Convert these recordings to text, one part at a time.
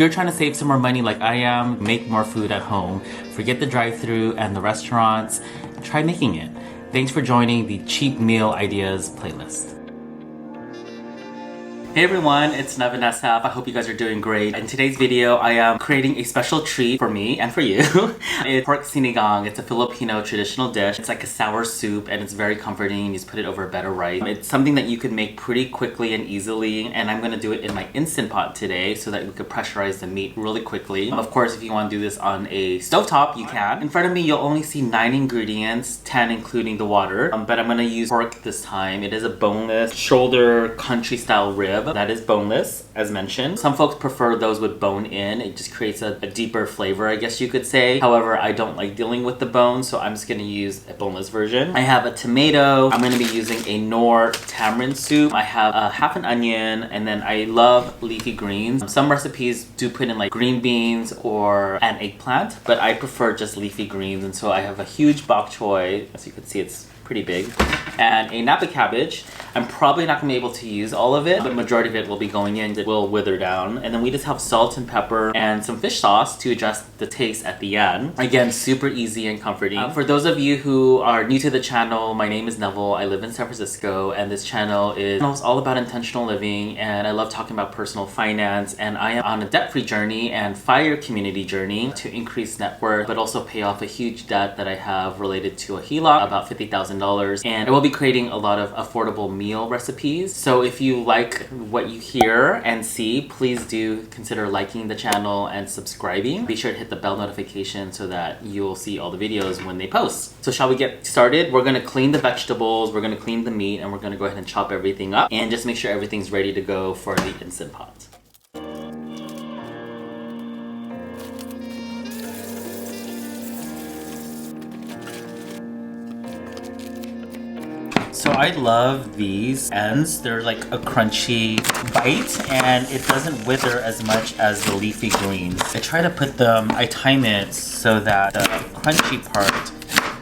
If you're trying to save some more money like I am, make more food at home, forget the drive-thru and the restaurants, try making it. Thanks for joining the Cheap Meal Ideas playlist. Hey everyone, it's Vanessa. I hope you guys are doing great. In today's video, I am creating a special treat for me and for you. It's pork sinigang. It's a Filipino traditional dish. It's like a sour soup and it's very comforting. You just put it over a bed of rice. It's something that you can make pretty quickly and easily, and I'm gonna do it in my Instant Pot today so that we could pressurize the meat really quickly. Of course, if you want to do this on a stovetop, you can. In front of me, you'll only see 9 ingredients, 10 including the water, but I'm gonna use pork this time. It is a boneless shoulder country style rib that is boneless, as mentioned. Some folks prefer those with bone in. It just creates a deeper flavor, I guess you could say. However, I don't like dealing with the bone, so I'm just gonna use a boneless version. I have a tomato. I'm gonna be using a Knorr tamarind soup. I have a half an onion, and then I love leafy greens. Some recipes do put in like green beans or an eggplant, but I prefer just leafy greens, and so I have a huge bok choy. As you can see, it's pretty big, and a Napa cabbage. I'm probably not going to be able to use all of it, but majority of it will be going in. It will wither down. And then we just have salt and pepper and some fish sauce to adjust the taste at the end. Again, super easy and comforting. For those of you who are new to the channel, my name is Neville. I live in San Francisco, and this channel is all about intentional living, and I love talking about personal finance, and I am on a debt-free journey and FIRE community journey to increase net worth, but also pay off a huge debt that I have related to a HELOC, about $50,000. And I will be creating a lot of affordable meal recipes. So if you like what you hear and see, please do consider liking the channel and subscribing. Be sure to hit the bell notification so that you'll see all the videos when they post. So shall we get started? We're gonna clean the vegetables, we're gonna clean the meat, and we're gonna go ahead and chop everything up and just make sure everything's ready to go for the Instant Pot. So I love these ends. They're like a crunchy bite, and it doesn't wither as much as the leafy greens. I try to put them, I time it so that the crunchy part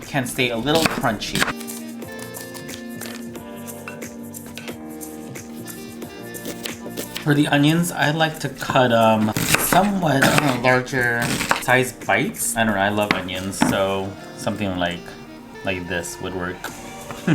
can stay a little crunchy. For the onions, I like to cut somewhat larger size bites. I don't know, I love onions, so something like this would work.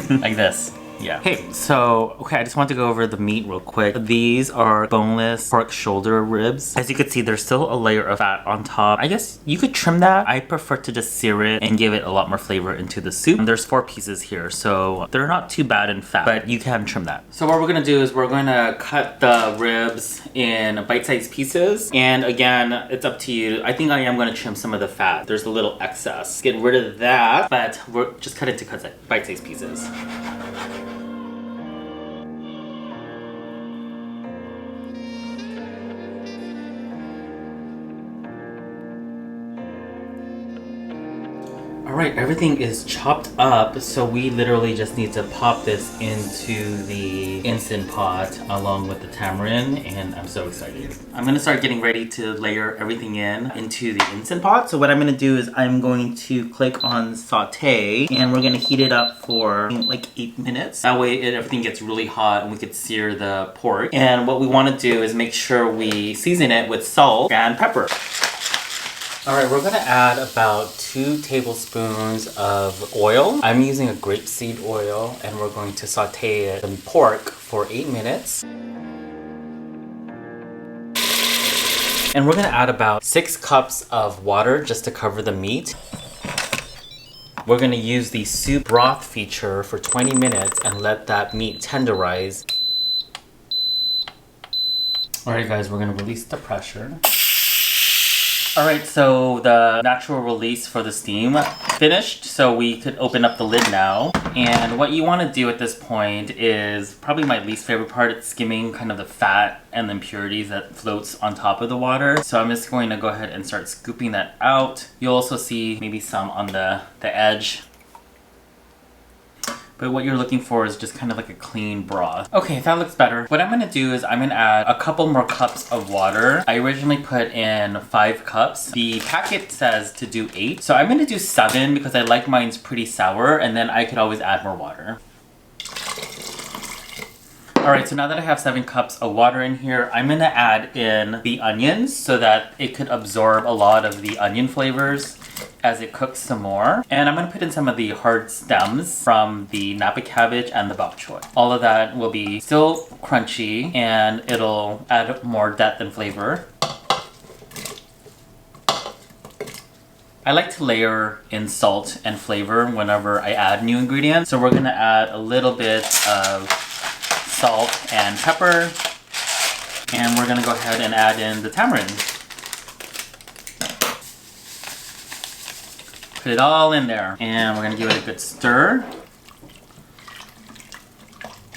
Like this. Yeah. Hey, so, okay, I just want to go over the meat real quick. These are boneless pork shoulder ribs. As you can see, there's still a layer of fat on top. I guess you could trim that. I prefer to just sear it and give it a lot more flavor into the soup. And there's 4 pieces here, so they're not too bad in fat, but you can trim that. So what we're gonna do is we're gonna cut the ribs in bite-sized pieces. And again, it's up to you. I think I am gonna trim some of the fat. There's a little excess. Get rid of that, but we're just cut it into bite-sized pieces. Alright, everything is chopped up, so we literally just need to pop this into the Instant Pot along with the tamarind, and I'm so excited. I'm gonna start getting ready to layer everything into the Instant Pot. So what I'm gonna do is I'm going to click on saute, and we're gonna heat it up for like 8 minutes. That way everything gets really hot and we could sear the pork. And what we wanna do is make sure we season it with salt and pepper. Alright, we're gonna add about 2 tablespoons of oil. I'm using a grapeseed oil, and we're going to saute the pork for 8 minutes. And we're gonna add about 6 cups of water just to cover the meat. We're gonna use the soup broth feature for 20 minutes and let that meat tenderize. Alright guys, we're gonna release the pressure. Alright, so the natural release for the steam finished, so we could open up the lid now. And what you want to do at this point is probably my least favorite part. It's skimming kind of the fat and the impurities that floats on top of the water. So I'm just going to go ahead and start scooping that out. You'll also see maybe some on the edge. But what you're looking for is just kind of like a clean broth. Okay, that looks better. What I'm gonna do is I'm gonna add a couple more cups of water. I originally put in 5 cups. The packet says to do 8, so I'm gonna do 7 because I like mine's pretty sour, and then I could always add more water. Alright, so now that I have 7 cups of water in here, I'm gonna add in the onions so that it could absorb a lot of the onion flavors as it cooks some more. And I'm gonna put in some of the hard stems from the Napa Cabbage and the Bok Choy. All of that will be still crunchy and it'll add more depth and flavor. I like to layer in salt and flavor whenever I add new ingredients. So we're gonna add a little bit of salt and pepper. And we're gonna go ahead and add in the tamarind. Put it all in there. And we're gonna give it a good stir.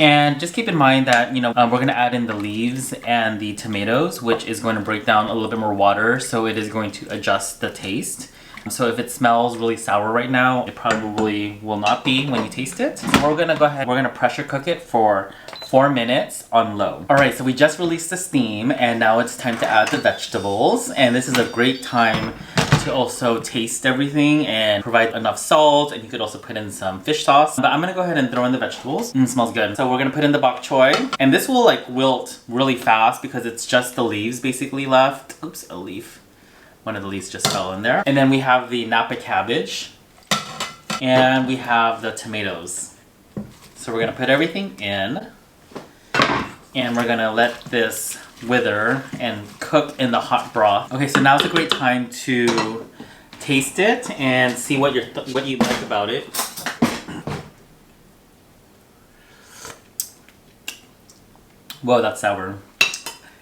And just keep in mind that, we're gonna add in the leaves and the tomatoes, which is going to break down a little bit more water, so it is going to adjust the taste. So if it smells really sour right now, it probably will not be when you taste it. So we're gonna go ahead, we're gonna pressure cook it for 4 minutes on low. All right, so we just released the steam and now it's time to add the vegetables. And this is a great time to also taste everything and provide enough salt, and you could also put in some fish sauce. But I'm gonna go ahead and throw in the vegetables. It smells good. So we're gonna put in the bok choy, and this will like wilt really fast because it's just the leaves basically left. Oops, a leaf. One of the leaves just fell in there. And then we have the Napa cabbage, and we have the tomatoes. So we're gonna put everything in, and we're gonna let this wither and cook in the hot broth. Okay, so now's a great time to taste it and see what you like about it. Whoa, that's sour.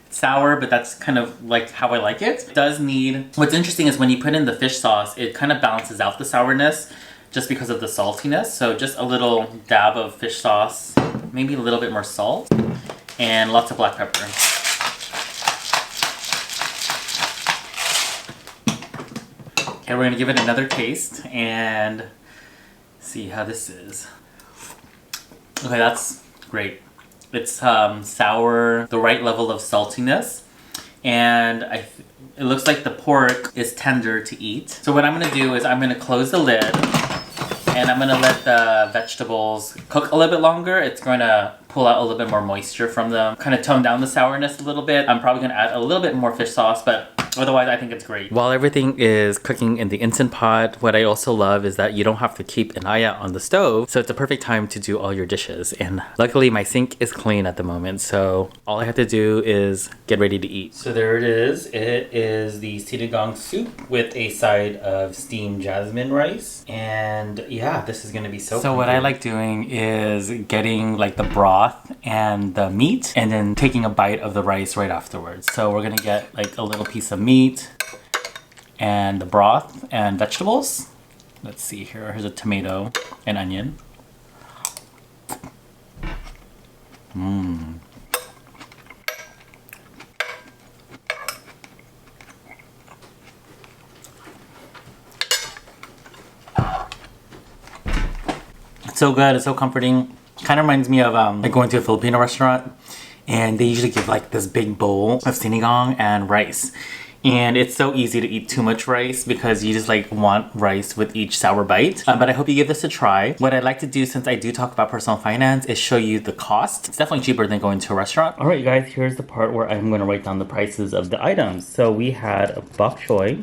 It's sour, but that's kind of like how I like it. It does need, what's interesting is when you put in the fish sauce, it kind of balances out the sourness just because of the saltiness. So just a little dab of fish sauce, maybe a little bit more salt, and lots of black pepper. Okay, we're gonna give it another taste and see how this is. Okay, that's great. It's sour, the right level of saltiness, and it looks like the pork is tender to eat. So what I'm gonna do is I'm gonna close the lid and I'm gonna let the vegetables cook a little bit longer. It's gonna pull out a little bit more moisture from them, kind of tone down the sourness a little bit. I'm probably gonna add a little bit more fish sauce, but otherwise I think it's great. While everything is cooking in the Instant Pot, what I also love is that you don't have to keep an eye out on the stove, so it's a perfect time to do all your dishes. And luckily my sink is clean at the moment, so all I have to do is get ready to eat. So there it is. It is the Sinigang soup with a side of steamed jasmine rice. And yeah, this is gonna be so what I like doing is getting like the broth and the meat and then taking a bite of the rice right afterwards. So we're gonna get like a little piece of meat and the broth and vegetables. Let's see here. Here's a tomato and onion. It's so good. It's so comforting. Kind of reminds me of like going to a Filipino restaurant, and they usually give like this big bowl of sinigang and rice. And it's so easy to eat too much rice because you just like want rice with each sour bite. But I hope you give this a try. What I'd like to do, since I do talk about personal finance, is show you the cost. It's definitely cheaper than going to a restaurant. All right, you guys, here's the part where I'm going to write down the prices of the items. So we had a bok choy,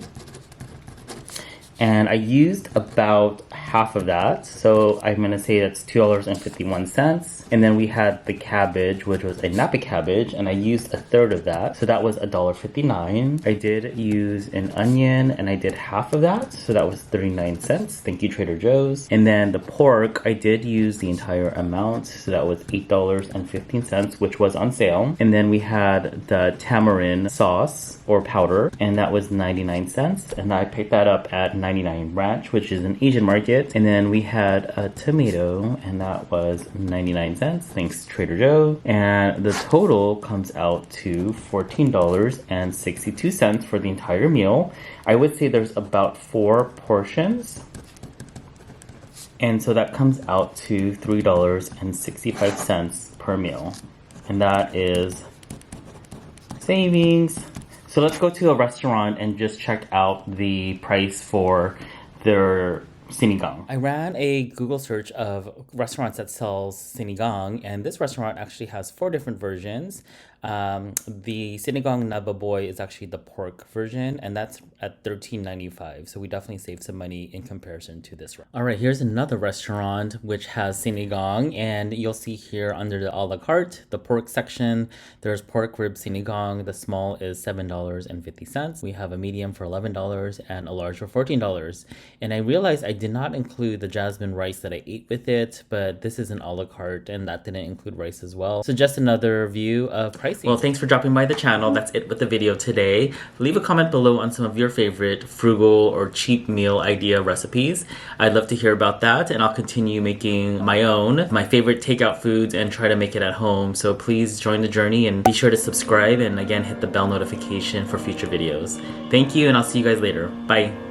and I used about half of that. So I'm going to say that's $2.51. And then we had the cabbage, which was a Napa cabbage, and I used a third of that. So that was $1.59. I did use an onion, and I did half of that. So that was 39 cents. Thank you, Trader Joe's. And then the pork, I did use the entire amount. So that was $8.15, which was on sale. And then we had the tamarind sauce or powder, and that was 99 cents. And I picked that up at 99 Ranch, which is an Asian market. And then we had a tomato, and that was 99 cents. Thanks, Trader Joe. And the total comes out to $14.62 for the entire meal. I would say there's about 4 portions. And so that comes out to $3.65 per meal. And that is savings. So let's go to a restaurant and just check out the price for their Sinigang. I ran a Google search of restaurants that sells Sinigang, and this restaurant actually has 4 different versions. The Sinigang Naba Boy is actually the pork version, and that's at $13.95. So we definitely saved some money in comparison to this. All right, here's another restaurant which has Sinigang, and you'll see here under the a la carte, the pork section, there's pork rib Sinigang. The small is $7.50. We have a medium for $11 and a large for $14. And I realized I did not include the jasmine rice that I ate with it, but this is an a la carte and that didn't include rice as well. So just another view of pricing. Well, thanks for dropping by the channel. That's it with the video today. Leave a comment below on some of your favorite frugal or cheap meal idea recipes. I'd love to hear about that, and I'll continue making my favorite takeout foods and try to make it at home. So please join the journey and be sure to subscribe and again hit the bell notification for future videos. Thank you, and I'll see you guys later. Bye.